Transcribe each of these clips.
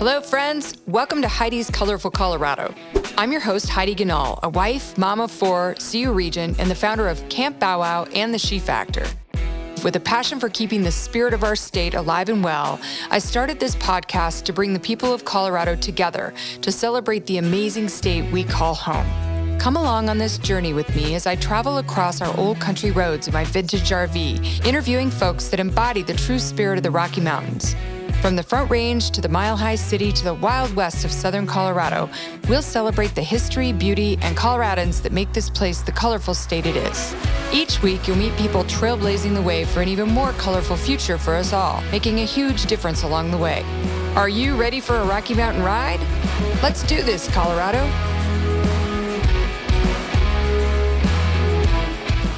Hello, friends. Welcome to Heidi's Colorful Colorado. I'm your host, Heidi Ganal, a wife, mom of four, CU Regent, and the founder of Camp Bow Wow and the She Factor. With a passion for keeping the spirit of our state alive and well, I started this podcast to bring the people of Colorado together to celebrate the amazing state we call home. Come along on this journey with me as I travel across our old country roads in my vintage RV, interviewing folks that embody the true spirit of the Rocky Mountains. From the Front Range to the mile-high city to the Wild West of Southern Colorado, we'll celebrate the history, beauty, and Coloradans that make this place the colorful state it is. Each week, you'll meet people trailblazing the way for an even more colorful future for us all, making a huge difference along the way. Are you ready for a Rocky Mountain ride? Let's do this, Colorado.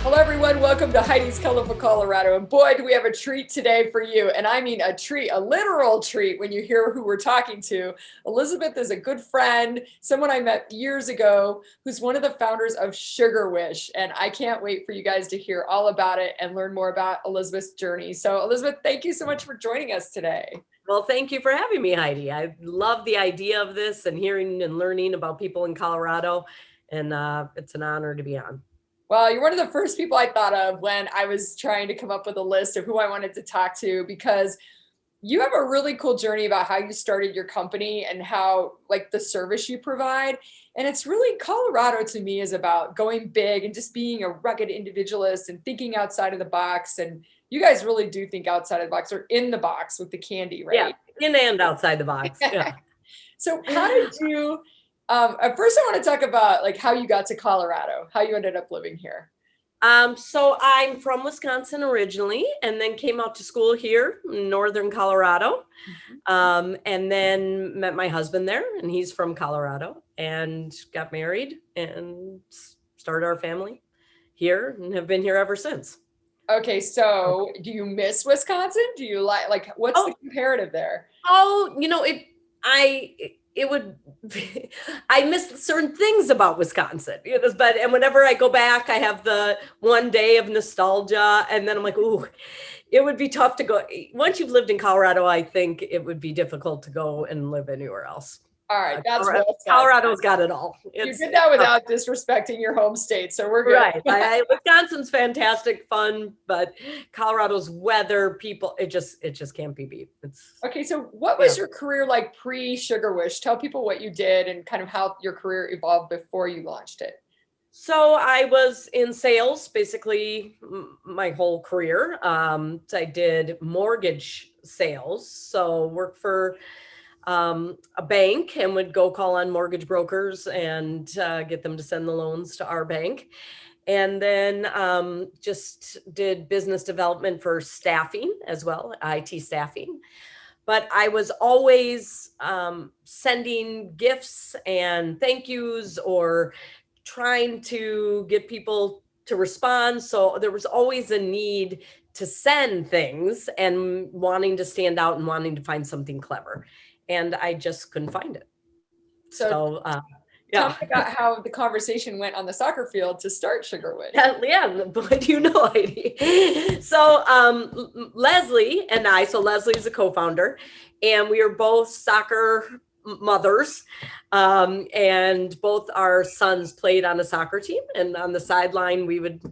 Hello, everyone. Welcome to Heidi's Colorful Colorado. And boy, do we have a treat today for you. And I mean a treat, a literal treat when you hear who we're talking to. Elisabeth is a good friend, someone I met years ago, who's one of the founders of Sugarwish. And I can't wait for you guys to hear all about it and learn more about Elisabeth's journey. So Elisabeth, thank you so much for joining us today. Well, thank you for having me, Heidi. I love the idea of this and hearing and learning about people in Colorado. And it's an honor to be on. Well, you're one of the first people I thought of when I was trying to come up with a list of who I wanted to talk to, because you have a really cool journey about how you started your company and how, like, the service you provide. And it's really, Colorado to me is about going big and just being a rugged individualist and thinking outside of the box. And you guys really do think outside of the box, or in the box with the candy, right? Yeah, in and outside the box. Yeah. So how did you... at first, I want to talk about like how you got to Colorado, how you ended up living here. So I'm from Wisconsin originally, and then came out to school here in Northern Colorado, and then met my husband there, and he's from Colorado, and got married and started our family here and have been here ever since. Okay, so do you miss Wisconsin? Do you like what's the comparative there? Oh, I miss certain things about Wisconsin, and whenever I go back, I have the one day of nostalgia, and then I'm like, ooh, it would be tough to go. Once you've lived in Colorado, I think it would be difficult to go and live anywhere else. All right, that's Colorado's got it all. You did that without disrespecting your home state, so we're good. Right. Wisconsin's fantastic, fun, but Colorado's weather, people, it just can't be beat. Okay, so what was your career like pre-Sugarwish? Tell people what you did and kind of how your career evolved before you launched it. So I was in sales basically my whole career. I did mortgage sales, so worked for a bank and would go call on mortgage brokers and get them to send the loans to our bank. And then just did business development for staffing as well, IT staffing. But I was always sending gifts and thank yous or trying to get people to respond. So there was always a need to send things and wanting to stand out and wanting to find something clever. And I just couldn't find it. So tell me about how the conversation went on the soccer field to start Sugarwish. Yeah, but you know, Heidi. So Leslie and I, so Leslie is a co-founder, and we are both soccer mothers, and both our sons played on a soccer team, and on the sideline we would,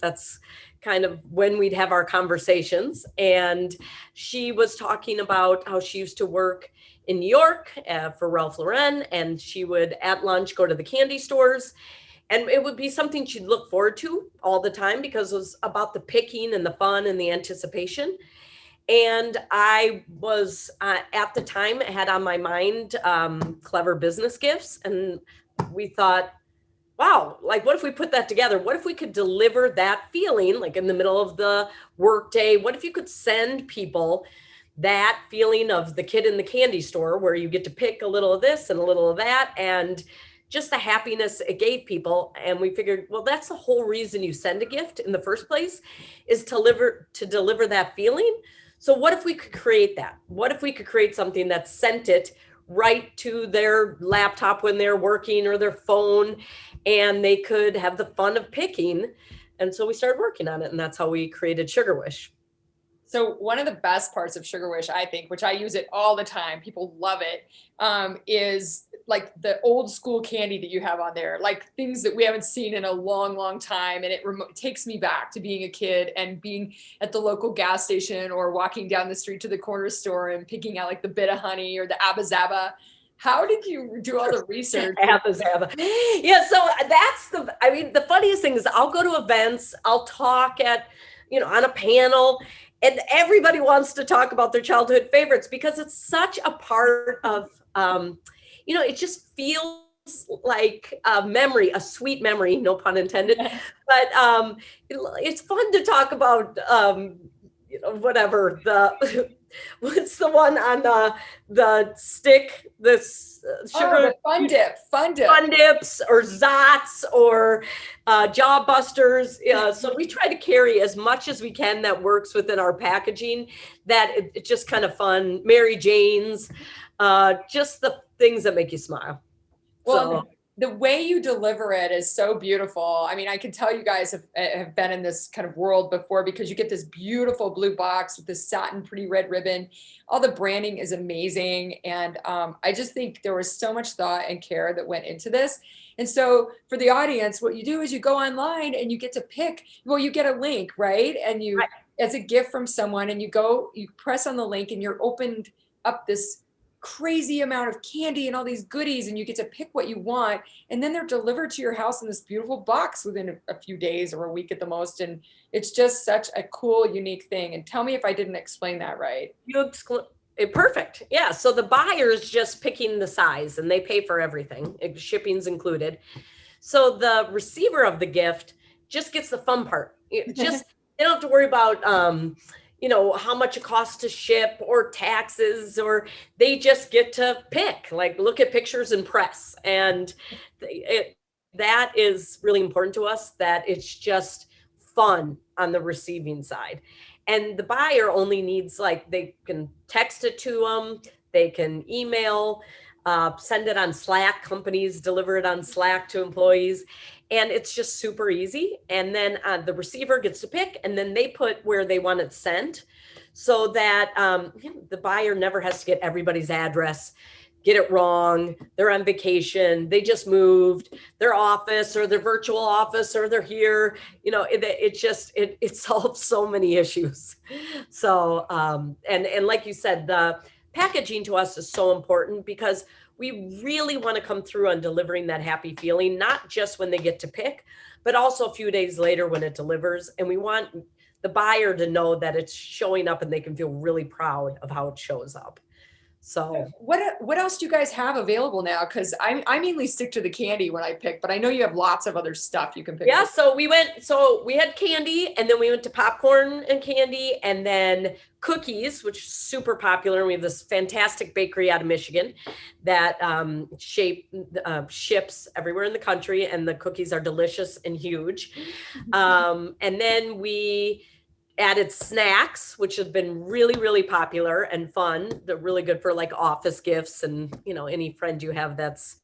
that's kind of when we'd have our conversations. And she was talking about how she used to work in New York for Ralph Lauren, and she would at lunch go to the candy stores, and it would be something she'd look forward to all the time because it was about the picking and the fun and the anticipation. And I was at the time had on my mind clever business gifts, and we thought, wow, like what if we put that together? What if we could deliver that feeling like in the middle of the workday? What if you could send people that feeling of the kid in the candy store where you get to pick a little of this and a little of that, and just the happiness it gave people? And we figured, well, that's the whole reason you send a gift in the first place, is to deliver that feeling. So what if we could create that? What if we could create something that sent it right to their laptop when they're working, or their phone, and they could have the fun of picking? And so we started working on it, and that's how we created Sugarwish. So one of the best parts of Sugarwish, I think, which I use it all the time, people love it, is like the old school candy that you have on there, like things that we haven't seen in a long, long time. And it takes me back to being a kid and being at the local gas station or walking down the street to the corner store and picking out like the bit of honey or the Abba Zaba. How did you do all the research? Abba Zaba. Yeah, so the funniest thing is I'll go to events, I'll talk at, on a panel, and everybody wants to talk about their childhood favorites because it's such a part of, it just feels like a memory, a sweet memory, no pun intended. But it's fun to talk about, whatever what's the one on the stick, this sugar fun dips or Zots or jaw busters. So we try to carry as much as we can that works within our packaging, that it's just kind of fun. Mary Jane's, just the things that make you smile. Well, the way you deliver it is so beautiful. I mean, I can tell you guys have been in this kind of world before, because you get this beautiful blue box with this satin pretty red ribbon. All the branding is amazing. And I just think there was so much thought and care that went into this. And so for the audience, what you do is you go online and you get to pick, you get a link, right? And you, as a gift from someone, and you press on the link and you're opened up this crazy amount of candy and all these goodies, and you get to pick what you want, and then they're delivered to your house in this beautiful box within a few days or a week at the most. And it's just such a cool, unique thing. And tell me if I didn't explain that right. Perfect. Yeah. So the buyer's just picking the size and they pay for everything. Shipping's included. So the receiver of the gift just gets the fun part. They don't have to worry about how much it costs to ship or taxes, or they just get to pick, like look at pictures and press. And that is really important to us, that it's just fun on the receiving side. And the buyer only needs, they can text it to them, they can email, send it on Slack. Companies deliver it on Slack to employees. And it's just super easy. And then the receiver gets to pick, and then they put where they want it sent, so that the buyer never has to get everybody's address, get it wrong. They're on vacation, they just moved their office or their virtual office, or they're here. It solves so many issues. So and like you said, the packaging to us is so important, because we really want to come through on delivering that happy feeling, not just when they get to pick, but also a few days later when it delivers. And we want the buyer to know that it's showing up and they can feel really proud of how it shows up. So what else do you guys have available now? Because I mainly stick to the candy when I pick, but I know you have lots of other stuff you can pick. Yeah, so we had candy, and then we went to popcorn and candy, and then cookies, which is super popular. We have this fantastic bakery out of Michigan that ships everywhere in the country, and the cookies are delicious and huge. And then we added snacks, which have been really, really popular and fun. They're really good for like office gifts, and any friend you have that's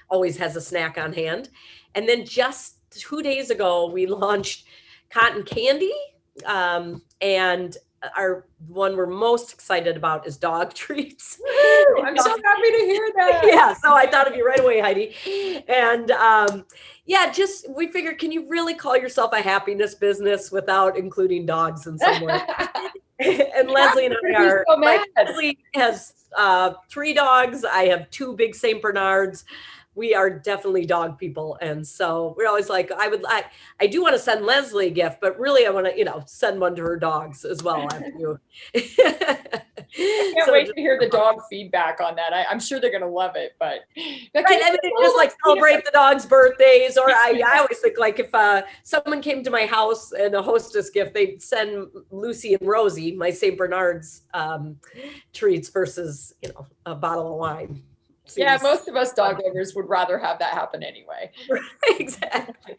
always has a snack on hand. And then just 2 days ago, we launched cotton candy, and our one we're most excited about is dog treats. I'm so happy to hear that. Yeah, so I thought of you right away, Heidi. And we figured, can you really call yourself a happiness business without including dogs in some way? And Leslie and I are, Leslie has 3 dogs. I have 2 big St. Bernards. We are definitely dog people. And so we're always like, I do want to send Leslie a gift, but really I want to, send one to her dogs as well. After you. I can't wait to hear the dog feedback on that. I'm sure they're going to love it, but. Right. I mean, just like celebrate the dogs' birthdays, or I always think like if someone came to my house and a hostess gift, they'd send Lucy and Rosie, my St. Bernard's treats versus, a bottle of wine. Yeah, most of us dog owners would rather have that happen anyway. Right, exactly.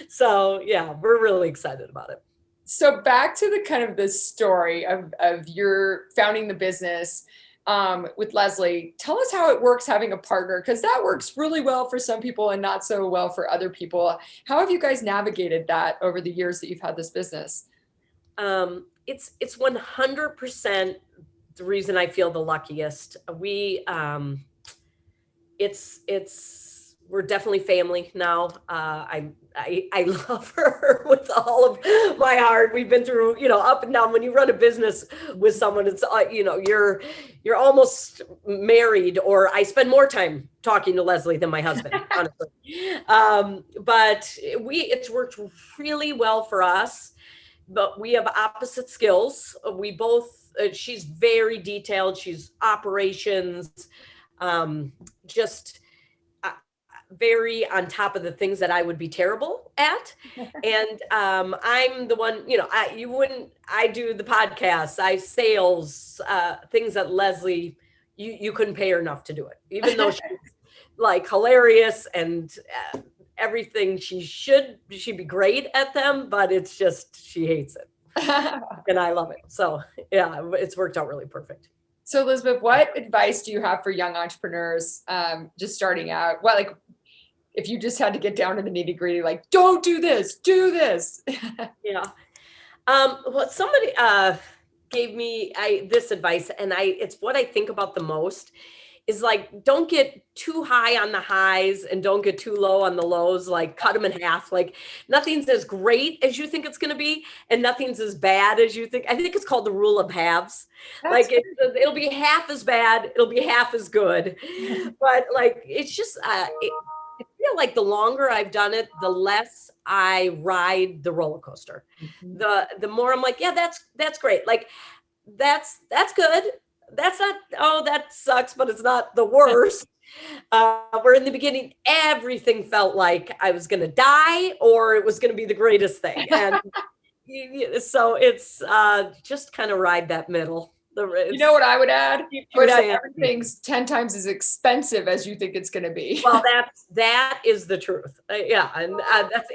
So yeah, we're really excited about it. So back to the kind of the story of your founding the business with Leslie. Tell us how it works having a partner, because that works really well for some people and not so well for other people. How have you guys navigated that over the years that you've had this business? it's 100% the reason I feel the luckiest. We're definitely family now. I love her with all of my heart. We've been through, up and down. When you run a business with someone, it's, you're almost married, or I spend more time talking to Leslie than my husband, honestly. But it's worked really well for us, but we have opposite skills. We both, she's very detailed. She's operations, just very on top of the things that I would be terrible at. And I'm the one, I do the podcasts, I sales, things that Leslie, you couldn't pay her enough to do it, even though she's like hilarious and everything. She'd be great at them, but it's just, she hates it. And I love it. So yeah, it's worked out really perfect. So Elisabeth, what advice do you have for young entrepreneurs just starting out? Well, like if you just had to get down to the nitty gritty, like don't do this, do this. Yeah. Well, somebody gave me this advice, and it's what I think about the most, is like, don't get too high on the highs and don't get too low on the lows. Like cut them in half. Like nothing's as great as you think it's going to be, and nothing's as bad as you think. I think it's called the Rule of Halves. Like it'll be half as bad, it'll be half as good. But like, it's just, I feel like the longer I've done it, the less I ride the roller coaster. The more I'm like, yeah, that's great. Like that's good. That's not, oh, that sucks, but it's not the worst. Where in the beginning, everything felt like I was going to die or it was going to be the greatest thing. And so it's just kind of ride that middle. You know what I would add? Everything's 10 times as expensive as you think it's going to be. Well, that is the truth. Yeah. And that's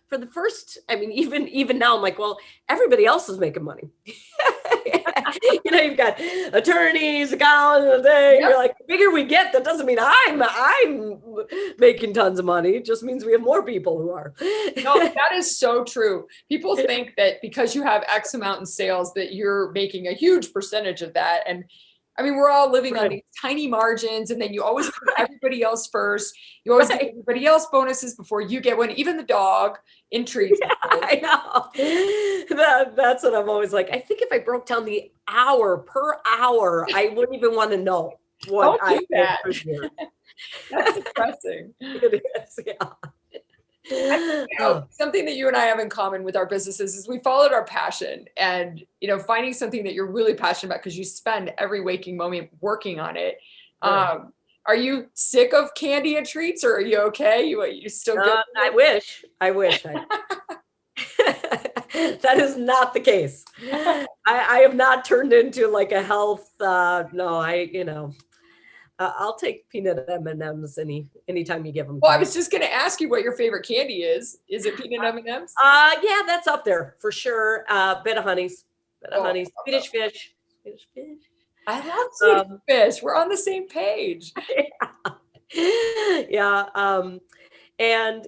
for the first, I mean, even now I'm like, well, everybody else is making money. You've got attorneys, accountants, you're like, the bigger we get, that doesn't mean I'm making tons of money. It just means we have more people who are. No, that is so true. People think that because you have X amount in sales that you're making a huge percentage of that. And I mean, we're all living on these tiny margins, and then you always put everybody else first. You always give everybody else bonuses before you get one, even the dog in treats. Yeah, I know. That's what I'm always like. I think if I broke down the hour per hour, I wouldn't even want to know what I did per year. That's depressing. It is, yeah. Something that you and I have in common with our businesses is we followed our passion, and finding something that you're really passionate about because you spend every waking moment working on it. Are you sick of candy and treats, or are you okay? You still good? I wish. That is not the case. I have not turned into like a health. I'll take peanut M&Ms anytime you give them. Well, I was just going to ask you what your favorite candy is. Is it peanut M&Ms? Yeah, that's up there for sure. Bit of honeys, Swedish fish. I love Swedish fish. We're on the same page. Yeah. And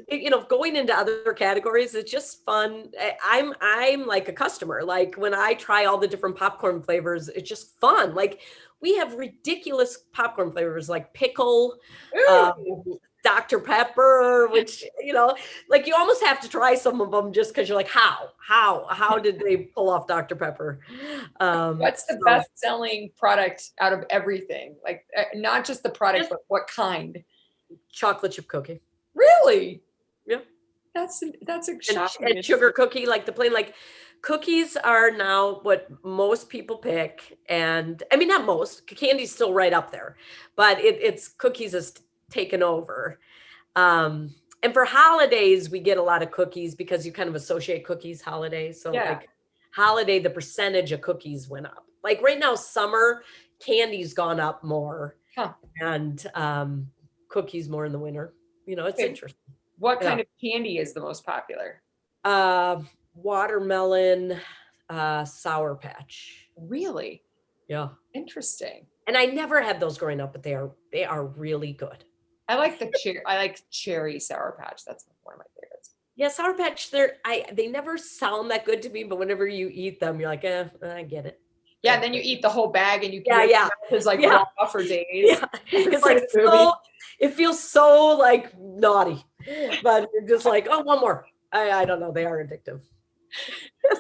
going into other categories, it's just fun. I'm like a customer. Like when I try all the different popcorn flavors, it's just fun. Like we have ridiculous popcorn flavors like pickle, Dr. Pepper, which, like you almost have to try some of them just because you're like, how did they pull off Dr. Pepper? What's the best selling product out of everything? Like not just the product, but what kind? Chocolate chip cookie. Really? Yeah. That's a shocking. And sugar cookie, like the plain, like cookies are now what most people pick. And I mean, not most, candy's still right up there, but it's cookies has taken over. And for holidays, we get a lot of cookies because you kind of associate cookies holidays. So like holiday, the percentage of cookies went up. Like right now, summer candy's gone up more and cookies more in the winter. It's interesting. What kind of candy is the most popular? Watermelon, Sour Patch. Really? Yeah. Interesting. And I never had those growing up, but they are really good. I like cherry Sour Patch. That's one of my favorites. Yeah, Sour Patch, they never sound that good to me, but whenever you eat them, you're like, I get it. Yeah, then you eat the whole bag and you Yeah, yeah. It's like Yeah. raw for days. Yeah. It's like it feels so like naughty, but you're just like, oh, one more. I don't know. They are addictive.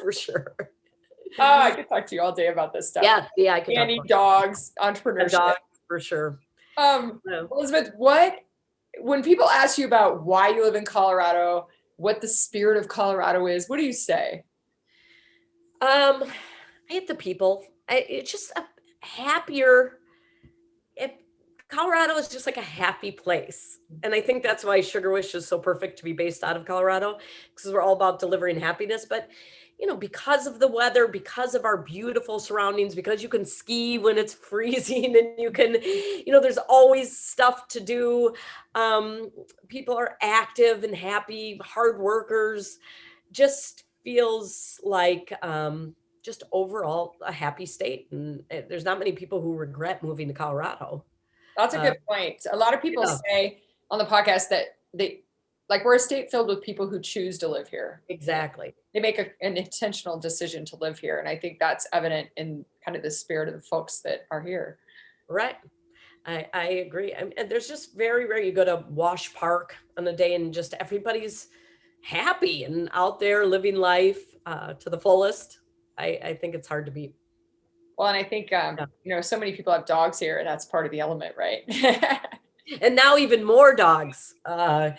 For sure. Oh, I could talk to you all day about this stuff. Yeah, I could. Candy, dogs, entrepreneurship. Dogs, for sure. Elisabeth, when people ask you about why you live in Colorado, what the spirit of Colorado is, what do you say? I hate the people. It's just a happier. Colorado is just like a happy place. And I think that's why Sugarwish is so perfect to be based out of Colorado, because we're all about delivering happiness. But, because of the weather, because of our beautiful surroundings, because you can ski when it's freezing and you can, there's always stuff to do. People are active and happy, hard workers. Just feels like just overall a happy state. And there's not many people who regret moving to Colorado. That's a good point. A lot of people say on the podcast that we're a state filled with people who choose to live here. Exactly. They make an intentional decision to live here. And I think that's evident in kind of the spirit of the folks that are here. Right. I agree. And there's just very rare. You go to Wash Park on a day and just everybody's happy and out there living life to the fullest. I think it's hard to beat. Well, and I think, so many people have dogs here and that's part of the element, right? And now even more dogs, all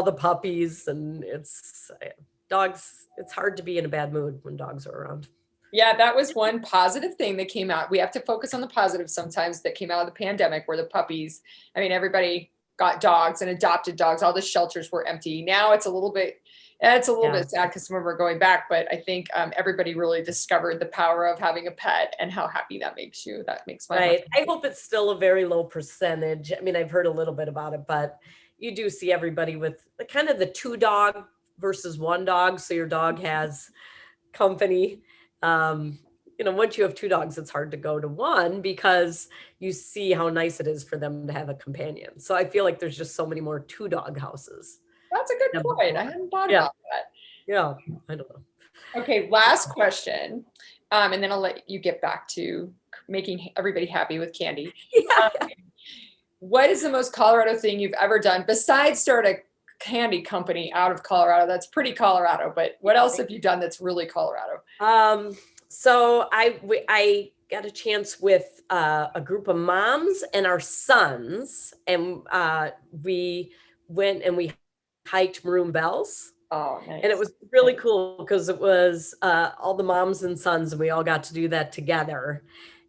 the puppies and dogs. It's hard to be in a bad mood when dogs are around. Yeah, that was one positive thing that came out. We have to focus on the positive sometimes that came out of the pandemic where the puppies, everybody got dogs and adopted dogs. All the shelters were empty. Now it's a little bit sad because some of them are going back, but I think everybody really discovered the power of having a pet and how happy that makes you. That makes my right. I hope it's still a very low percentage. I've heard a little bit about it, but you do see everybody with kind of the 2 dog versus 1 dog. So your dog has company. Once you have 2 dogs, it's hard to go to 1 because you see how nice it is for them to have a companion. So I feel like there's just so many more 2 dog houses. That's a good point. I hadn't thought about that. Yeah, I don't know. Okay, last question. And then I'll let you get back to making everybody happy with candy. Yeah. What is the most Colorado thing you've ever done besides start a candy company out of Colorado? That's pretty Colorado, but what else have you done that's really Colorado? So I got a chance with a group of moms and our sons, and we went and we hiked Maroon Bells. Oh, nice. And it was really cool because it was all the moms and sons, and we all got to do that together.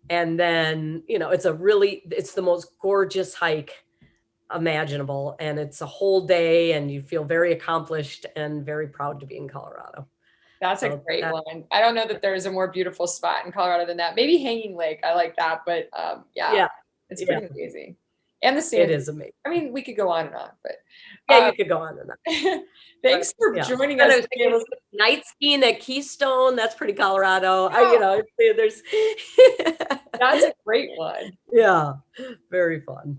And then, it's the most gorgeous hike imaginable. And it's a whole day and you feel very accomplished and very proud to be in Colorado. That's a great one. I don't know that there's a more beautiful spot in Colorado than that. Maybe Hanging Lake. I like that, but it's pretty amazing. And the sand. It is amazing. We could go on and on, but you could go on and on. Thanks for joining us. Night skiing at Keystone. That's pretty Colorado. There's. That's a great one. Yeah, very fun.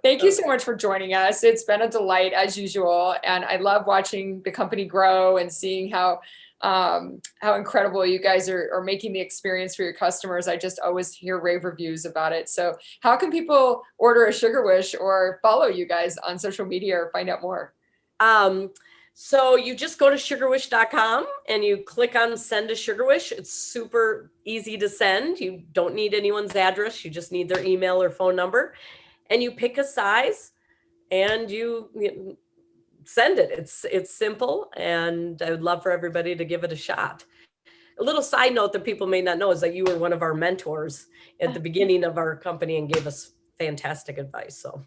Thank you so much for joining us. It's been a delight as usual. And I love watching the company grow and seeing how incredible you guys are making the experience for your customers. I just always hear rave reviews about it. So how can people order a Sugarwish or follow you guys on social media or find out more? So you just go to sugarwish.com and you click on send a Sugarwish. It's super easy to send. You don't need anyone's address. You just need their email or phone number. And you pick a size and you send it. It's simple, and I would love for everybody to give it a shot. A little side note that people may not know is that you were one of our mentors at the beginning of our company and gave us fantastic advice. So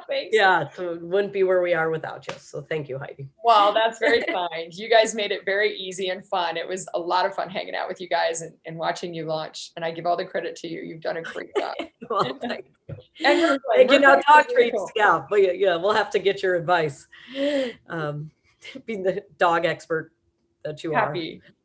thanks. Yeah, so it wouldn't be where we are without you. So thank you, Heidi. Well, that's very kind. You guys made it very easy and fun. It was a lot of fun hanging out with you guys and watching you launch. And I give all the credit to you. You've done a great job. Well, thank you. And dog treats. Cool. Yeah, but we'll have to get your advice. Being the dog expert that you are.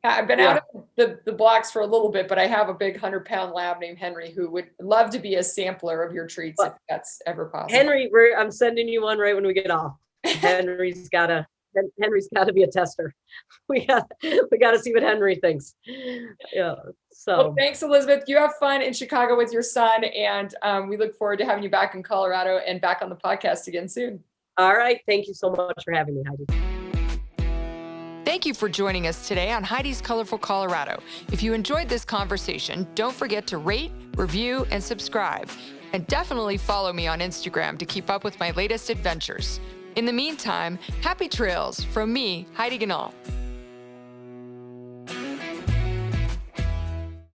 I've been out of the blocks for a little bit, but I have a big 100-pound lab named Henry who would love to be a sampler of your treats if that's ever possible. Henry, I'm sending you one right when we get off. Henry's got a Henry's got to be a tester. We got to see what Henry thinks. Yeah. So well, thanks, Elisabeth. You have fun in Chicago with your son, and we look forward to having you back in Colorado and back on the podcast again soon. All right. Thank you so much for having me, Heidi. Thank you for joining us today on Heidi's Colorful Colorado. If you enjoyed this conversation, don't forget to rate, review, and subscribe. And definitely follow me on Instagram to keep up with my latest adventures. In the meantime, happy trails from me, Heidi Ganahl.